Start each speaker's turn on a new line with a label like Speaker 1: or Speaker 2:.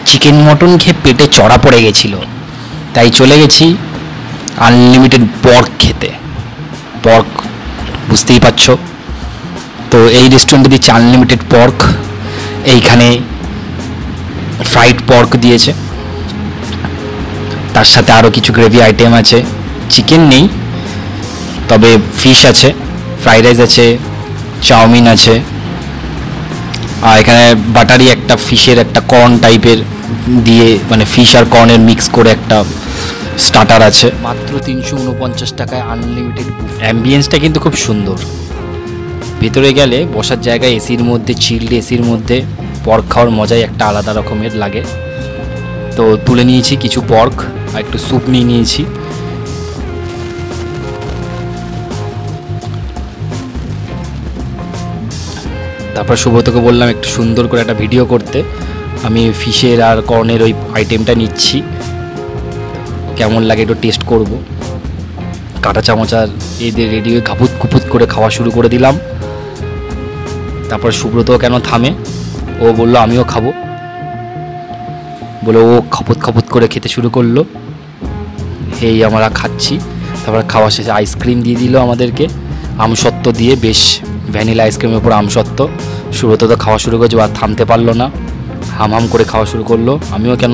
Speaker 1: Chicken mutton খেয়ে পেটে চড়া পড়ে গেছিল, তাই চলে গেছি আনলিমিটেড পর্ক খেতে। পর্ক বুঝতেই পারছো তো, এই রেস্টুরেন্টে দিচ্ছে আনলিমিটেড পর্ক। এইখানে ফ্রাইড পর্ক দিয়েছে, তার সাথে আরও কিছু গ্রেভি আইটেম আছে। চিকেন নেই, তবে ফিশ আছে, ফ্রাইড রাইস আছে, চাউমিন আছে, আর এখানে বাটারি একটা ফিশের একটা কর্ন টাইপের দিয়ে, মানে ফিশ আর কর্নের মিক্স করে একটা স্টার্টার আছে। মাত্র 349 টাকায় আনলিমিটেড। অ্যাম্বিয়েন্সটা কিন্তু খুব সুন্দর। ভেতরে গেলে বসার জায়গায় এসির মধ্যে, চিল্ড এসির মধ্যে পর্ক খাওয়ার মজাই একটা আলাদা রকমের লাগে। তো তুলে নিয়েছি কিছু পর্ক আর একটু স্যুপ নিয়ে নিয়েছি। তারপর সুব্রতকে বললাম একটু সুন্দর করে একটা ভিডিও করতে। আমি ফিশের আর কর্নের ওই আইটেমটা নিচ্ছি, কেমন লাগে একটু টেস্ট করব। কাঁটা চামচ আর এদের রেডি হয়ে খাপুত খুপুত করে খাওয়া শুরু করে দিলাম। তারপর সুব্রত কেন থামে, ও বললো আমিও খাবো বলে ও খাপুত খাপুত করে খেতে শুরু করলো। এই আমরা খাচ্ছি। তারপর খাওয়া শেষে আইসক্রিম দিয়ে দিল আমাদেরকে, আমসত্ত্ব দিয়ে, বেশ ভ্যানিলা আইসক্রিমের উপর আমসত্ত্ব। সুব্রত তো খাওয়া শুরু করেছে, আর থামতে পারলো না, হাম হাম করে খাওয়া শুরু করলো। আমিও কেন